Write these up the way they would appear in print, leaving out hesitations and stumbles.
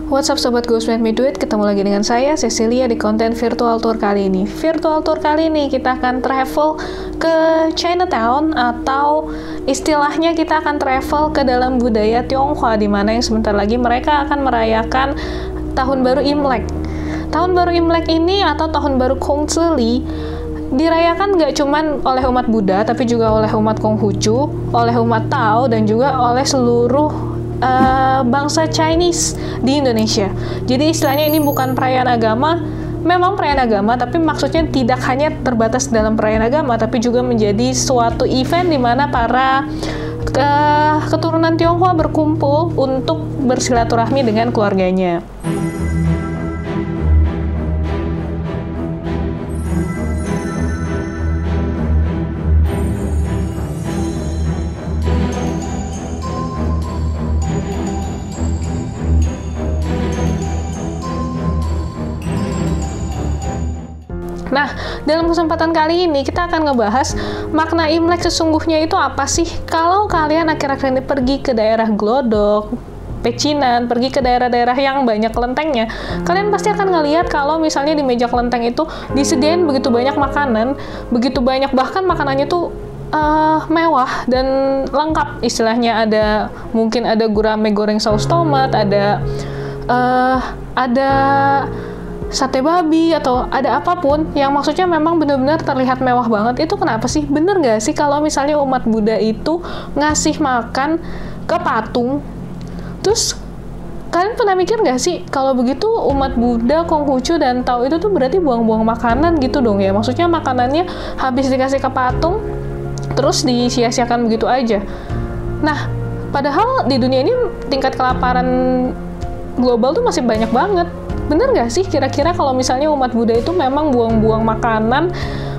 What's up Sobat Goals Made Me Do It, ketemu lagi dengan saya Cecilia di konten Virtual Tour kali ini. Virtual Tour kali ini kita akan travel ke Chinatown, atau istilahnya kita akan travel ke dalam budaya Tionghoa, di mana yang sebentar lagi mereka akan merayakan Tahun Baru Imlek. Tahun Baru Imlek ini atau Tahun Baru Kongzili dirayakan nggak cuman oleh umat Buddha, tapi juga oleh umat Konghucu, oleh umat Tao, dan juga oleh seluruh bangsa Chinese di Indonesia. Jadi istilahnya ini bukan perayaan agama, memang perayaan agama, tapi maksudnya tidak hanya terbatas dalam perayaan agama, tapi juga menjadi suatu event di mana para keturunan Tionghoa berkumpul untuk bersilaturahmi dengan keluarganya. Nah, dalam kesempatan kali ini kita akan ngebahas makna Imlek sesungguhnya itu apa sih? Kalau kalian akhir-akhir ini pergi ke daerah Glodok, Pecinan, pergi ke daerah-daerah yang banyak kelentengnya, kalian pasti akan ngelihat kalau misalnya di meja kelenteng itu disediain begitu banyak makanan, begitu banyak, bahkan makanannya tuh mewah dan lengkap. Istilahnya mungkin ada gurame goreng saus tomat, ada sate babi, atau ada apapun yang maksudnya memang benar-benar terlihat mewah banget. Itu kenapa sih? Bener nggak sih kalau misalnya umat Buddha itu ngasih makan ke patung? Terus kalian pernah mikir nggak sih kalau begitu umat Buddha, Konghucu, dan Tao itu tuh berarti buang-buang makanan gitu dong ya? Maksudnya makanannya habis dikasih ke patung terus disia-siakan begitu aja. Nah, padahal di dunia ini tingkat kelaparan global tuh masih banyak banget. Bener nggak sih kira-kira kalau misalnya umat Buddha itu memang buang-buang makanan,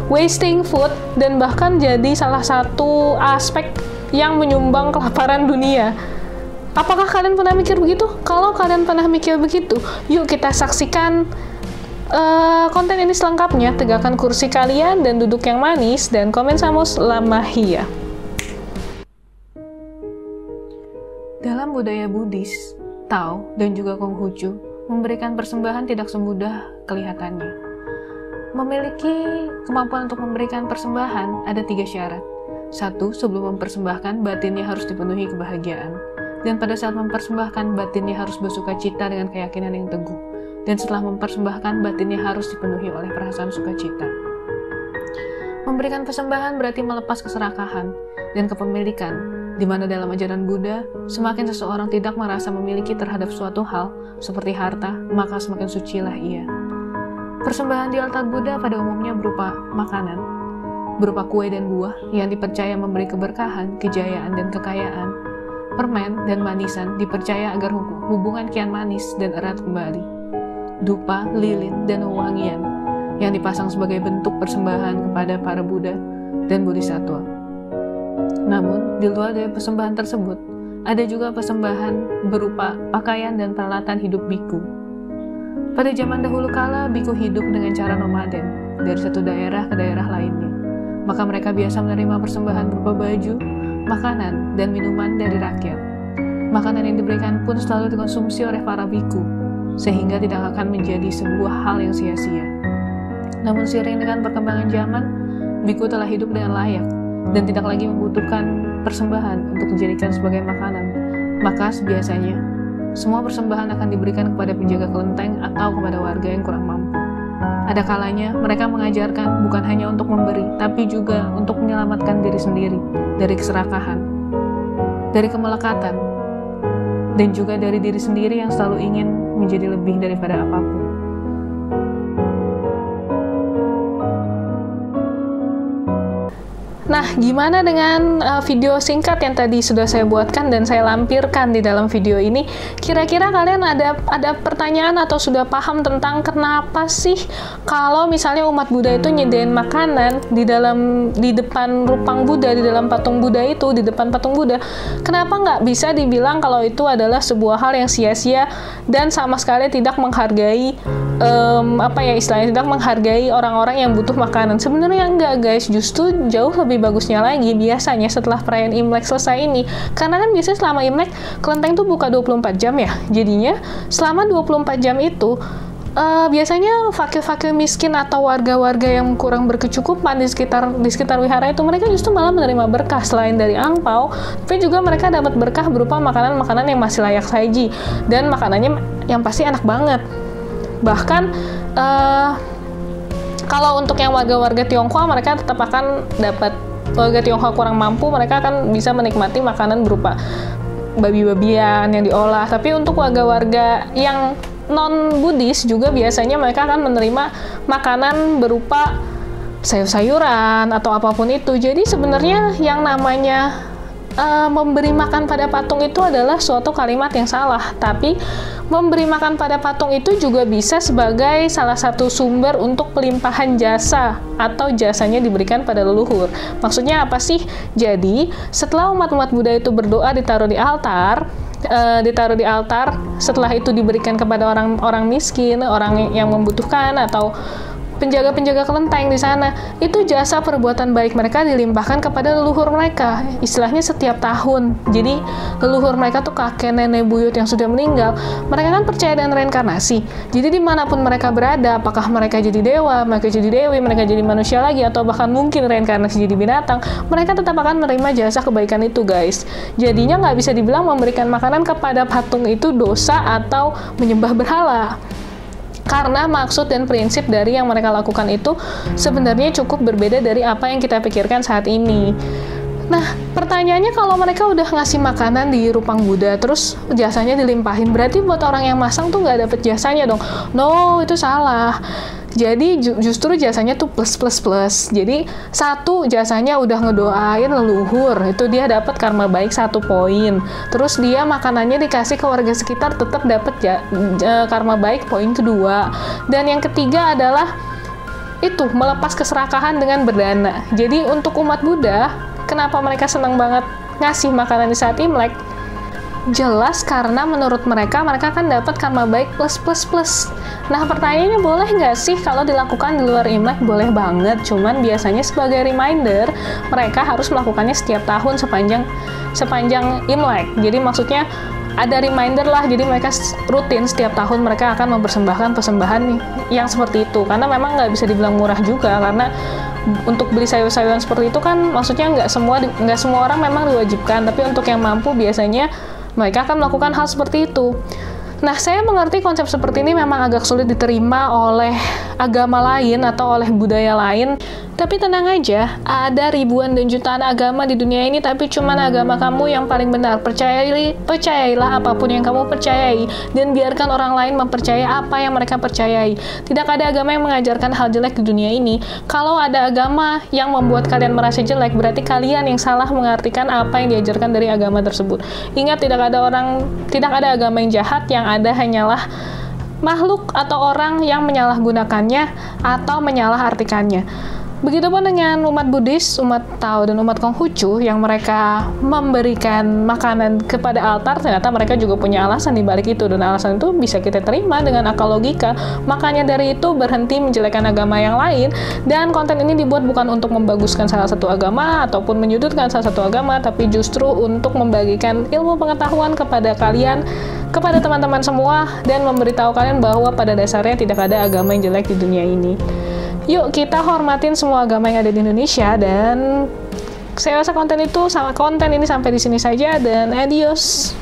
wasting food, dan bahkan jadi salah satu aspek yang menyumbang kelaparan dunia? Apakah kalian pernah mikir begitu? Kalau kalian pernah mikir begitu, yuk kita saksikan konten ini selengkapnya. Tegakkan kursi kalian dan duduk yang manis, dan komen samus lamahia. Dalam budaya Buddhis, Tao, dan juga Konghucu, memberikan persembahan tidak semudah kelihatannya. Memiliki kemampuan untuk memberikan persembahan ada 3 syarat. 1. Sebelum mempersembahkan, batinnya harus dipenuhi kebahagiaan. Dan pada saat mempersembahkan, batinnya harus bersukacita dengan keyakinan yang teguh. Dan setelah mempersembahkan, batinnya harus dipenuhi oleh perasaan sukacita. Memberikan persembahan berarti melepas keserakahan dan kepemilikan, di mana dalam ajaran Buddha, semakin seseorang tidak merasa memiliki terhadap suatu hal, seperti harta, maka semakin sucilah ia. Persembahan di altar Buddha pada umumnya berupa makanan, berupa kue dan buah yang dipercaya memberi keberkahan, kejayaan, dan kekayaan. Permen dan manisan dipercaya agar hubungan kian manis dan erat kembali. Dupa, lilin, dan wewangian yang dipasang sebagai bentuk persembahan kepada para Buddha dan Bodhisattva. Namun, di luar dari persembahan tersebut, ada juga persembahan berupa pakaian dan peralatan hidup biku. Pada zaman dahulu kala, biku hidup dengan cara nomaden, dari satu daerah ke daerah lainnya. Maka mereka biasa menerima persembahan berupa baju, makanan, dan minuman dari rakyat. Makanan yang diberikan pun selalu dikonsumsi oleh para biku, sehingga tidak akan menjadi sebuah hal yang sia-sia. Namun seiring dengan perkembangan zaman, biku telah hidup dengan layak, dan tidak lagi membutuhkan persembahan untuk dijadikan sebagai makanan. Maka biasanya, semua persembahan akan diberikan kepada penjaga kelenteng atau kepada warga yang kurang mampu. Ada kalanya mereka mengajarkan bukan hanya untuk memberi, tapi juga untuk menyelamatkan diri sendiri dari keserakahan, dari kemelekatan, dan juga dari diri sendiri yang selalu ingin menjadi lebih daripada apapun. Nah, gimana dengan video singkat yang tadi sudah saya buatkan dan saya lampirkan di dalam video ini? Kira-kira kalian ada pertanyaan atau sudah paham tentang kenapa sih kalau misalnya umat Buddha itu nyediain makanan di depan rupang Buddha, di dalam patung Buddha itu, di depan patung Buddha, kenapa nggak bisa dibilang kalau itu adalah sebuah hal yang sia-sia dan sama sekali tidak menghargai istilahnya tidak menghargai orang-orang yang butuh makanan? Sebenarnya enggak, guys. Justru jauh lebih lebih bagusnya lagi, biasanya setelah perayaan Imlek selesai ini, karena kan biasanya selama Imlek kelenteng tuh buka 24 jam ya, jadinya selama 24 jam itu biasanya fakir-fakir miskin atau warga-warga yang kurang berkecukupan di sekitar wihara itu, mereka justru malah menerima berkah selain dari angpau, tapi juga mereka dapat berkah berupa makanan-makanan yang masih layak saji, dan makanannya yang pasti enak banget. Bahkan kalau untuk yang warga-warga Tionghoa, mereka tetap akan dapat, warga Tionghoa kurang mampu, mereka akan bisa menikmati makanan berupa babi-babian yang diolah. Tapi untuk warga-warga yang non-Buddhis juga biasanya mereka akan menerima makanan berupa sayur-sayuran atau apapun itu. Jadi sebenarnya yang namanya memberi makan pada patung itu adalah suatu kalimat yang salah, tapi memberi makan pada patung itu juga bisa sebagai salah satu sumber untuk pelimpahan jasa atau jasanya diberikan pada leluhur. Maksudnya apa sih? Jadi setelah umat-umat Buddha itu berdoa ditaruh di altar, setelah itu diberikan kepada orang miskin, orang yang membutuhkan, atau penjaga-penjaga kelenteng di sana, itu jasa perbuatan baik mereka dilimpahkan kepada leluhur mereka, istilahnya setiap tahun. Jadi leluhur mereka tuh kakek, nenek, buyut yang sudah meninggal, mereka kan percaya dengan reinkarnasi. Jadi dimanapun mereka berada, apakah mereka jadi dewa, mereka jadi dewi, mereka jadi manusia lagi, atau bahkan mungkin reinkarnasi jadi binatang, mereka tetap akan menerima jasa kebaikan itu, guys. Jadinya nggak bisa dibilang memberikan makanan kepada patung itu dosa atau menyembah berhala. Karena maksud dan prinsip dari yang mereka lakukan itu sebenarnya cukup berbeda dari apa yang kita pikirkan saat ini. Nah, pertanyaannya, kalau mereka udah ngasih makanan di Rupang Buddha, terus jasanya dilimpahin, berarti buat orang yang masang tuh nggak dapet jasanya dong? No, itu salah. Jadi justru jasanya tuh plus. Jadi satu, jasanya udah ngedoain leluhur, itu dia dapat karma baik 1 poin. Terus dia makanannya dikasih ke warga sekitar, tetap dapat karma baik poin kedua. Dan yang ketiga adalah itu melepas keserakahan dengan berdana. Jadi untuk umat Buddha, kenapa mereka senang banget ngasih makanan di saat Imlek? Jelas karena menurut mereka kan dapat karma baik plus. Nah, pertanyaannya, boleh nggak sih kalau dilakukan di luar Imlek? Boleh banget, cuman biasanya sebagai reminder mereka harus melakukannya setiap tahun sepanjang Imlek. Jadi maksudnya ada reminder lah, jadi mereka rutin setiap tahun mereka akan mempersembahkan persembahan yang seperti itu. Karena memang nggak bisa dibilang murah juga, karena untuk beli sayur-sayuran seperti itu kan maksudnya nggak semua orang memang diwajibkan, tapi untuk yang mampu biasanya mereka akan melakukan hal seperti itu. Nah, saya mengerti konsep seperti ini memang agak sulit diterima oleh agama lain atau oleh budaya lain. Tapi tenang aja, ada ribuan dan jutaan agama di dunia ini, tapi cuman agama kamu yang paling benar. Percayailah apapun yang kamu percayai, dan biarkan orang lain mempercayai apa yang mereka percayai. Tidak ada agama yang mengajarkan hal jelek di dunia ini. Kalau ada agama yang membuat kalian merasa jelek, berarti kalian yang salah mengartikan apa yang diajarkan dari agama tersebut. Ingat, tidak ada agama yang jahat, yang ada hanyalah makhluk atau orang yang menyalahgunakannya atau menyalahartikannya. Begitupun dengan umat Buddhis, umat Tao, dan umat Konghucu yang mereka memberikan makanan kepada altar, ternyata mereka juga punya alasan di balik itu, dan alasan itu bisa kita terima dengan akal logika. Makanya dari itu berhenti menjelekkan agama yang lain, dan konten ini dibuat bukan untuk membaguskan salah satu agama ataupun menyudutkan salah satu agama, tapi justru untuk membagikan ilmu pengetahuan kepada kalian, kepada teman-teman semua, dan memberitahu kalian bahwa pada dasarnya tidak ada agama yang jelek di dunia ini. Yuk kita hormatin semua agama yang ada di Indonesia, dan saya rasa konten ini sampai di sini saja, dan adios.